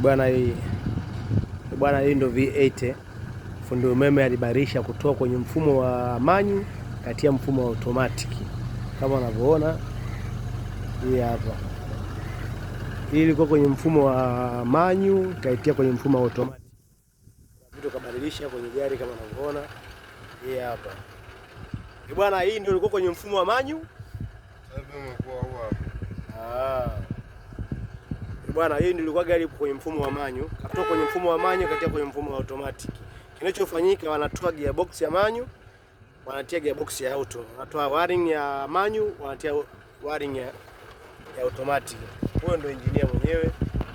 Bwana, hii ndio V8. Fundi umeme alibadilisha kutoka kwenye mfumo wa manyu katia mfumo wa automatic. Kama unavyoona hii hapa. Hii ilikuwa kwenye mfumo wa manyu kaitia kwenye mfumo wa automatic. Vitu kabadilisha kwenye gari kama unavyoona. Hii hapa. Bwana, hii ndio ilikuwa kwenye mfumo wa manyu. Bwana, hii ndio ilikuwa gari kwenye mfumo wa manyu. Katoka kwenye mfumo wa manyu katia kwenye mfumo wa automatic. Kinachofanyika, wanatoa gearbox ya manyu, wanatia gearbox ya auto. Wanatoa wiring ya manyu, wanatia wiring ya automatic. Huyo ndio engineer mwenyewe.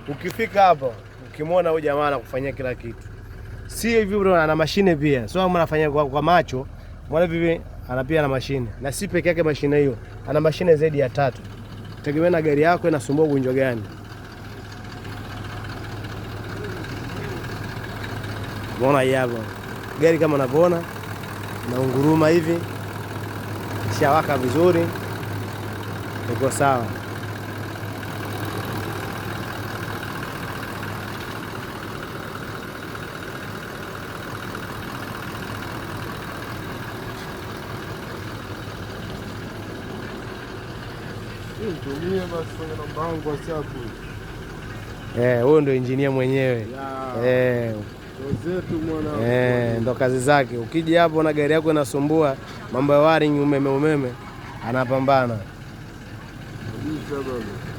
Ukifika hapa, ukimwona huyo jamaa anakufanyia kila kitu. Si hivi bro, ana mashine pia. Sio kama anafanya kwa macho. Mwana vipi anapia na mashine. Na si peke yake mashine hiyo. Ana mashine zaidi ya 3. Tegemea na gari yako inasumbua ugonjwa gani. Unaona hii hapa. Gari kama unavyoona inaunguruma hivi. Shawaka vizuri. Iko sawa. Nitumie basi kwenye namba yangu WhatsApp. Huyo ndio engineer mwenyewe. Zetu mwana. Ndo kazi zake. Ukija hapo na gari yako inasumbua, mambo ya wiring, umeme, anapambana. Kabisa baba.